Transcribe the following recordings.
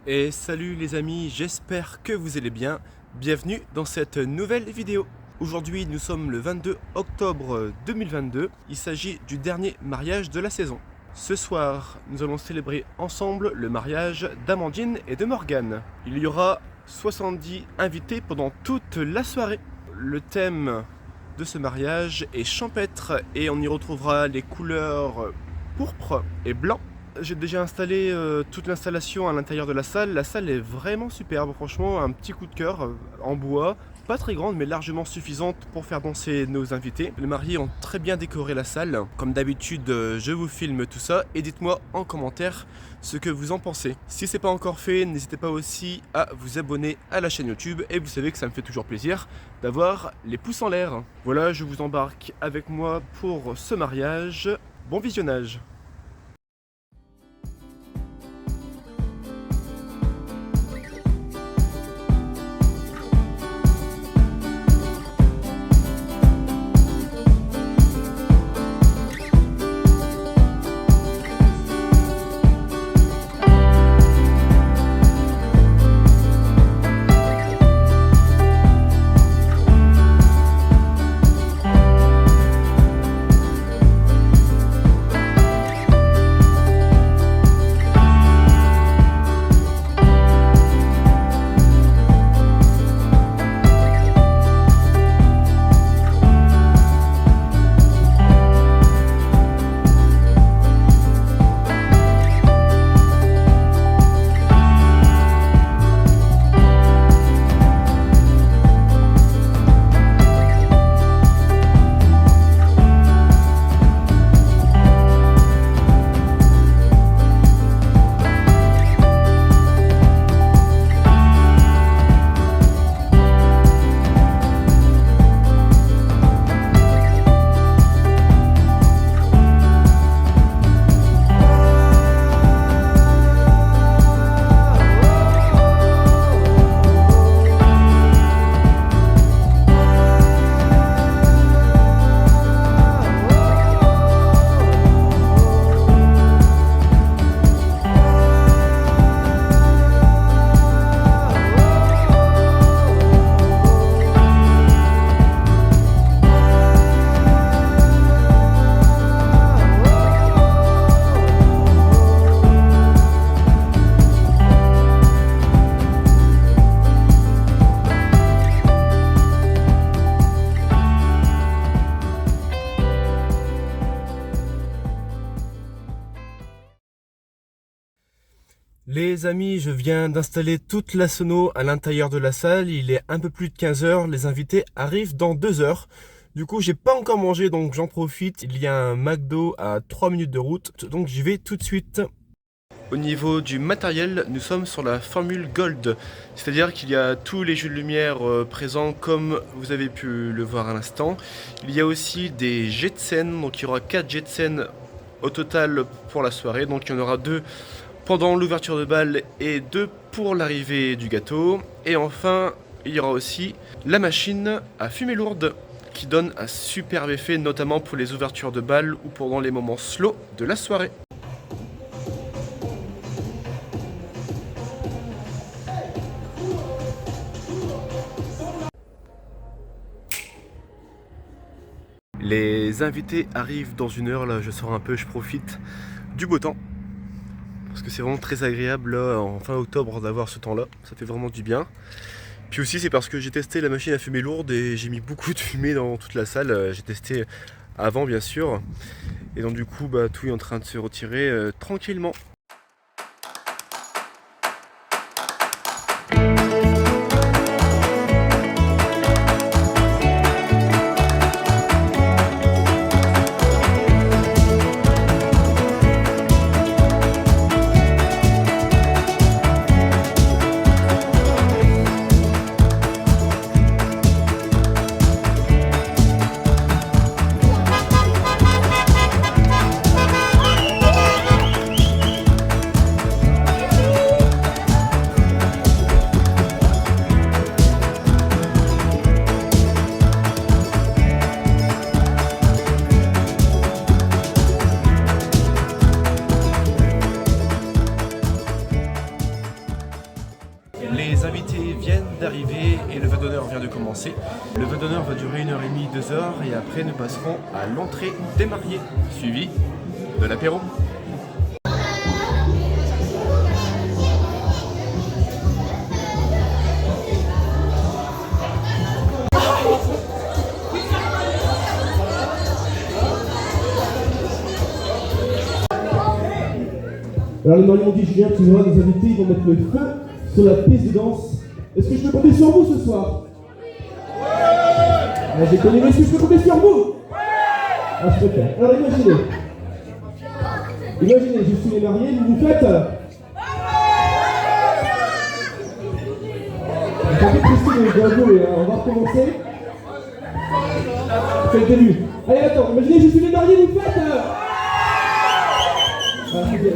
Et salut les amis, j'espère que vous allez bien. Bienvenue dans cette nouvelle vidéo. Aujourd'hui nous sommes le 22 octobre 2022. Il s'agit du dernier mariage de la saison. Ce soir, nous allons célébrer ensemble le mariage d'Amandine et de Morgane. Il y aura 70 invités pendant toute la soirée. Le thème de ce mariage est champêtre et on y retrouvera les couleurs pourpre et blanc. J'ai déjà installé toute l'installation à l'intérieur de la salle. La salle est vraiment superbe, franchement, un petit coup de cœur en bois. Pas très grande mais largement suffisante pour faire danser nos invités. Les mariés ont très bien décoré la salle. Comme d'habitude, je vous filme tout ça et dites-moi en commentaire ce que vous en pensez. Si c'est pas encore fait, n'hésitez pas aussi à vous abonner à la chaîne YouTube et vous savez que ça me fait toujours plaisir d'avoir les pouces en l'air. Voilà, je vous embarque avec moi pour ce mariage. Bon visionnage. Les amis, je viens d'installer toute la sono à l'intérieur de la salle. Il est un peu plus de 15 h. Les invités arrivent dans 2 heures. Du coup, j'ai pas encore mangé, donc j'en profite. Il y a un McDo à 3 minutes de route, donc j'y vais tout de suite. Au niveau du matériel, nous sommes sur la formule Gold. C'est-à-dire qu'il y a tous les jeux de lumière présents comme vous avez pu le voir à l'instant. Il y a aussi des jets de scène, donc il y aura 4 jets de scène au total pour la soirée. Donc il y en aura 2 pendant l'ouverture de bal et 2 pour l'arrivée du gâteau. Et enfin, il y aura aussi la machine à fumée lourde qui donne un superbe effet, notamment pour les ouvertures de bal ou pendant les moments slow de la soirée. Les invités arrivent dans 1 heure, là je sors un peu, je profite du beau temps. Parce que c'est vraiment très agréable là, en fin octobre d'avoir ce temps là, ça fait vraiment du bien. Puis aussi c'est parce que j'ai testé la machine à fumée lourde et j'ai mis beaucoup de fumée dans toute la salle. J'ai testé avant bien sûr. Et donc du coup tout est en train de se retirer tranquillement. Les invités viennent d'arriver et le vœu d'honneur vient de commencer. Le vœu d'honneur va durer 1h30, 2 heures et après nous passerons à l'entrée des mariés, suivi de l'apéro. Alors les mariés m'ont dit, Julien, tu verras nos invités, ils vont mettre le feu sur la piste de danse. Est-ce que je peux compter sur vous ce soir? Ouais. J'ai connu, est-ce que je peux compter sur vous? Ah, je peux faire. Alors imaginez, je suis les mariés, vous faites... J'ai envie de Christine, je dois jouer, hein. On va recommencer. C'est le début. Allez, attends, imaginez, je suis les mariés, vous faites... Ah, c'est bien.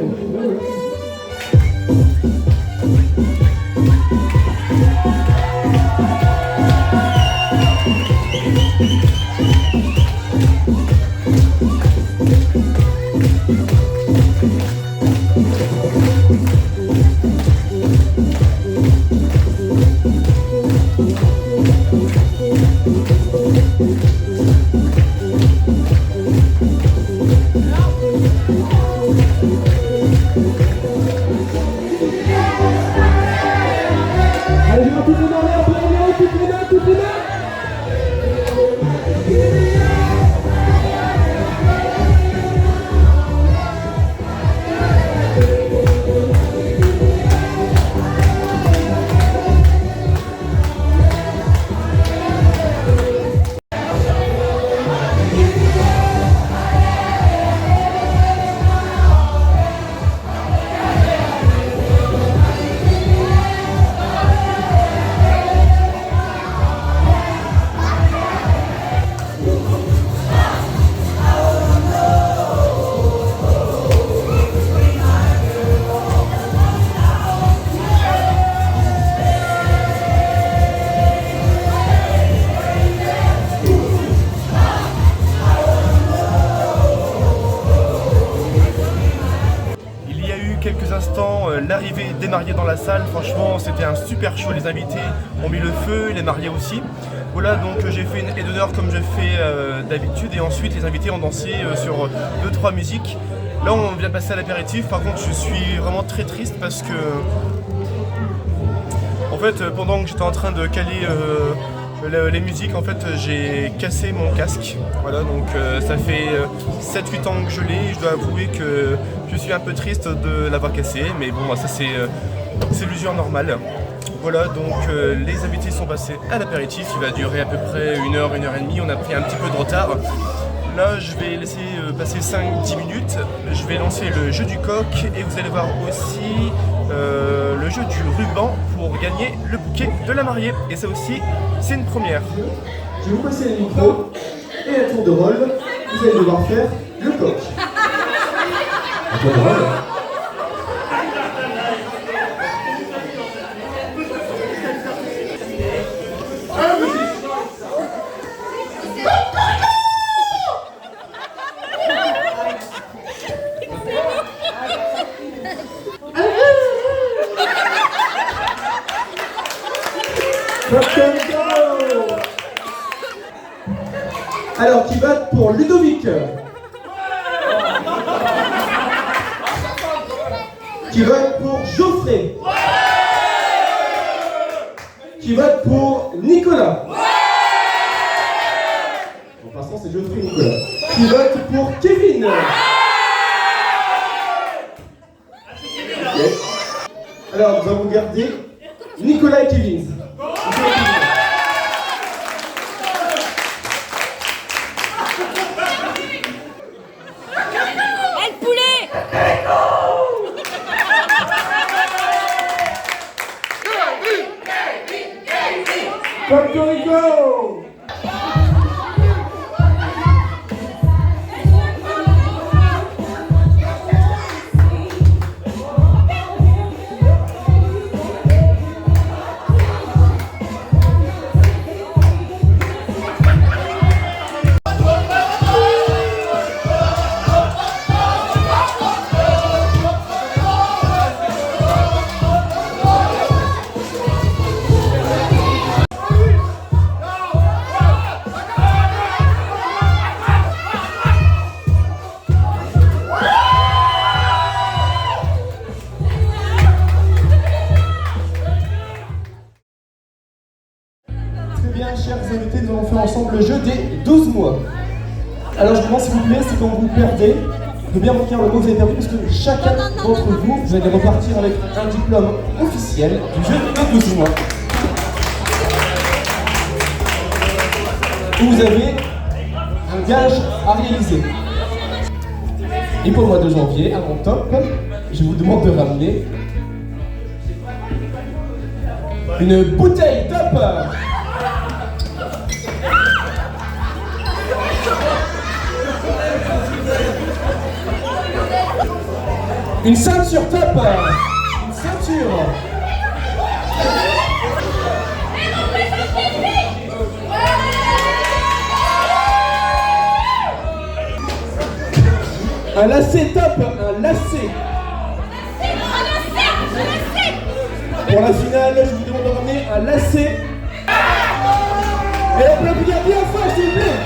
L'arrivée des mariés dans la salle, franchement c'était un super show, les invités ont mis le feu, les mariés aussi. Voilà, donc j'ai fait une aide d'honneur comme je fais d'habitude et ensuite les invités ont dansé sur 2-3 musiques. Là on vient de passer à l'apéritif, par contre je suis vraiment très triste parce que en fait pendant que j'étais en train de caler les musiques, en fait j'ai cassé mon casque. Voilà, donc ça fait 7-8 ans que je l'ai et je dois avouer que je suis un peu triste de l'avoir cassé, mais bon ça c'est l'usure normale. Voilà, donc les invités sont passés à l'apéritif, il va durer à peu près 1 heure, 1 heure et demie, on a pris un petit peu de retard. Là je vais laisser passer 5-10 minutes, je vais lancer le jeu du coq et vous allez voir aussi le jeu du ruban pour gagner le bouquet de la mariée. Et ça aussi, c'est une première. Je vais vous passer le micro et à tour de rôle, vous allez devoir faire le coq. À tour de rôle. Alors, qui vote pour Ludovic? Qui vote pour Geoffrey? Qui vote pour Nicolas? Pour l'instant, c'est Geoffrey et Nicolas. Qui vote pour Kevin? Okay. Alors, nous allons garder Nicolas et Kevin. Puerto Rico! ensemble le jeu des 12 mois. Alors je vous demande s'il vous plaît, c'est quand vous perdez, de bien retenir le mot que vous avez perdu, parce que chacun d'entre vous, vous allez repartir avec un diplôme officiel du jeu des 12 mois. Où vous avez un gage à réaliser. Et pour le mois de janvier, à mon top, je vous demande de ramener une bouteille top. Une ceinture top. Une ceinture. Un lacet top, un lacet. Pour la finale, je vous demande de ramener un lacet. Et on peut applaudir bien fort, s'il vous plaît.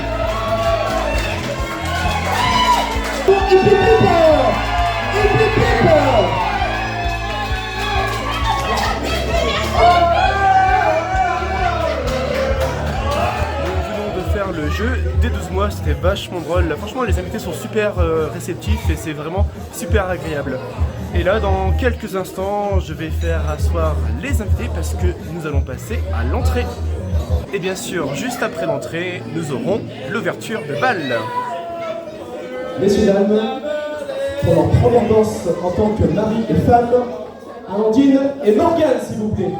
Le jeu des 12 mois, c'était vachement drôle. Franchement, les invités sont super réceptifs et c'est vraiment super agréable. Et là, dans quelques instants, je vais faire asseoir les invités parce que nous allons passer à l'entrée. Et bien sûr, juste après l'entrée, nous aurons l'ouverture de bal. Messieurs, dames, pour leur première danse en tant que mari et femme, Amandine et Morgane, s'il vous plaît.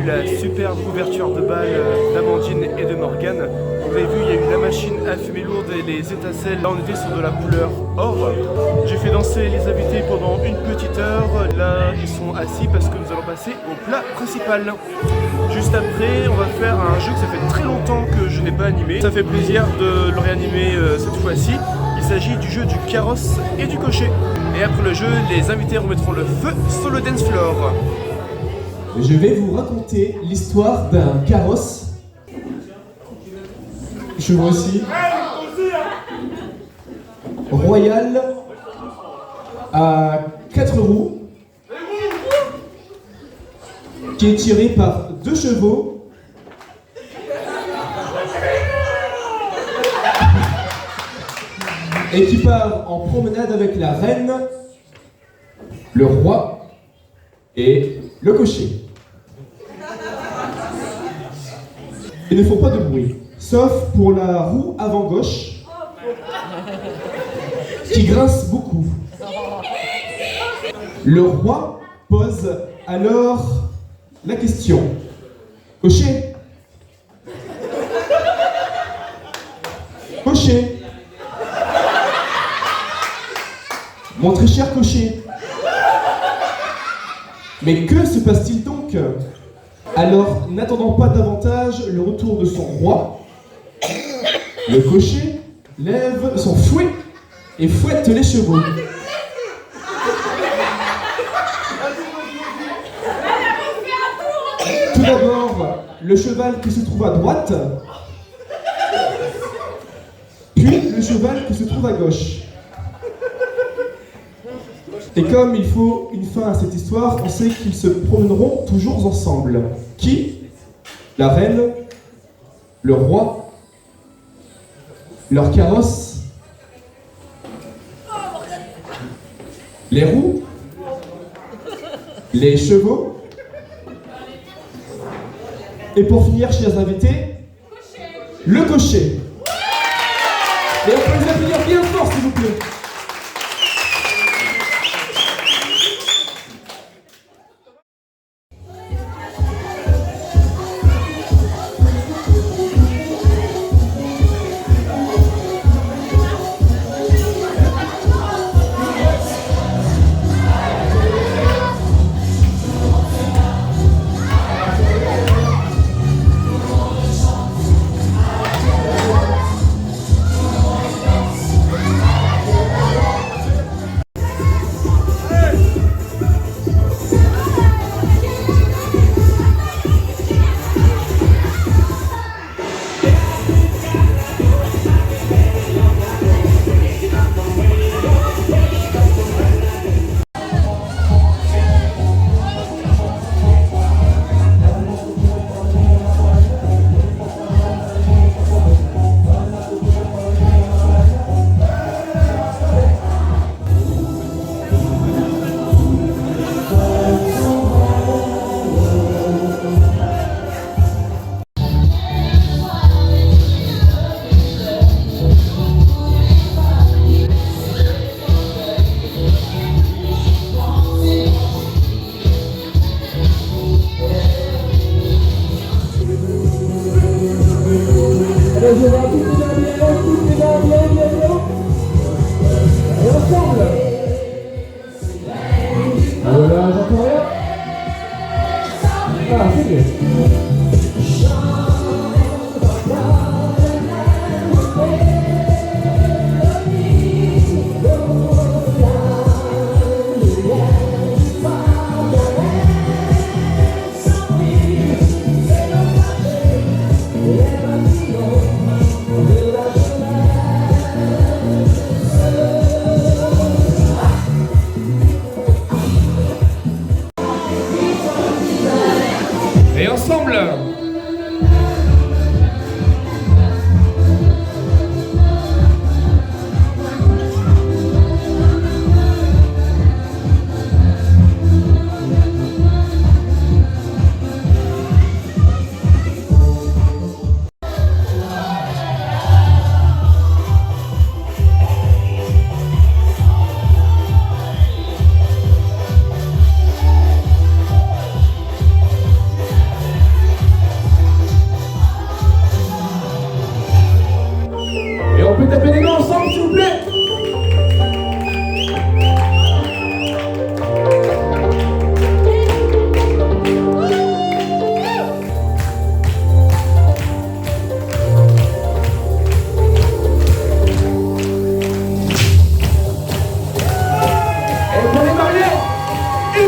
la superbe ouverture de bal d'Amandine et de Morgane. Vous avez vu, il y a eu la machine à fumée lourde et les étincelles. Là, on était sur de la couleur or. J'ai fait danser les invités pendant une petite heure. Là, ils sont assis parce que nous allons passer au plat principal. Juste après, on va faire un jeu que ça fait très longtemps que je n'ai pas animé. Ça fait plaisir de le réanimer cette fois-ci. Il s'agit du jeu du carrosse et du cocher. Et après le jeu, les invités remettront le feu sur le dance floor. Je vais vous raconter l'histoire d'un carrosse. Je vois aussi. Royal à 4 roues qui est tiré par 2 chevaux et qui part en promenade avec la reine, le roi et le cocher. Ils ne font pas de bruit, sauf pour la roue avant gauche qui grince beaucoup. Le roi pose alors la question. Cocher, cocher, mon très cher cocher, mais que se passe-t-il donc? Alors, n'attendant pas davantage le retour de son roi, le cocher lève son fouet et fouette les chevaux. Tout d'abord, le cheval qui se trouve à droite, puis le cheval qui se trouve à gauche. Et comme il faut une fin à cette histoire, on sait qu'ils se promèneront toujours ensemble. Qui? La reine, le roi, leur carrosse, les roues, les chevaux, et pour finir, chers invités, le cocher. Et on peut les applaudir bien fort, s'il vous plaît. Voilà, j'entends rien. Ah, c'est bien. Et ensemble.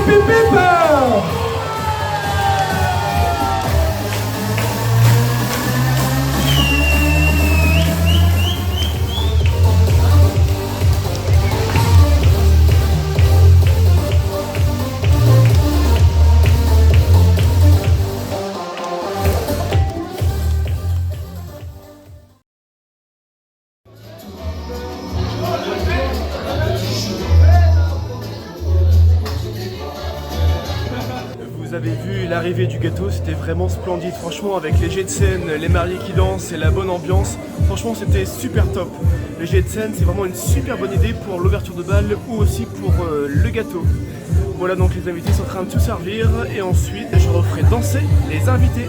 hip hip. Vous avez vu l'arrivée du gâteau, c'était vraiment splendide, franchement, avec les jets de scène, les mariés qui dansent et la bonne ambiance, franchement c'était super top. Les jets de scène, c'est vraiment une super bonne idée pour l'ouverture de bal ou aussi pour le gâteau. Voilà, donc les invités sont en train de se servir et ensuite je referai danser les invités.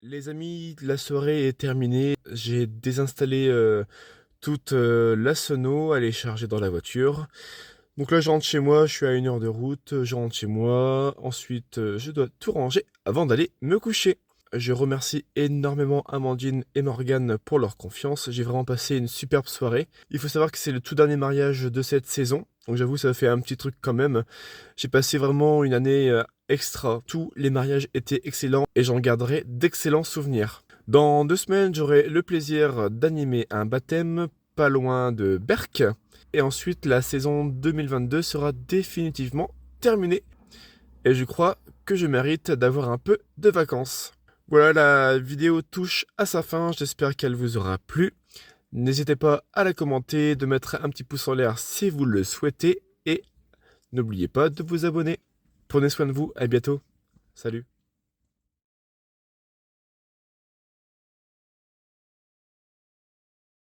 Les amis, la soirée est terminée. J'ai désinstallé toute la sono, elle est chargée dans la voiture. Donc là, je rentre chez moi, je suis à 1 heure de route, je rentre chez moi. Ensuite, je dois tout ranger avant d'aller me coucher. Je remercie énormément Amandine et Morgane pour leur confiance. J'ai vraiment passé une superbe soirée. Il faut savoir que c'est le tout dernier mariage de cette saison. Donc j'avoue, ça fait un petit truc quand même. J'ai passé vraiment une année extra. Tous les mariages étaient excellents et j'en garderai d'excellents souvenirs. Dans 2 semaines, j'aurai le plaisir d'animer un baptême pas loin de Berck. Et ensuite, la saison 2022 sera définitivement terminée. Et je crois que je mérite d'avoir un peu de vacances. Voilà, la vidéo touche à sa fin, j'espère qu'elle vous aura plu. N'hésitez pas à la commenter, de mettre un petit pouce en l'air si vous le souhaitez et n'oubliez pas de vous abonner. Prenez soin de vous, à bientôt. Salut.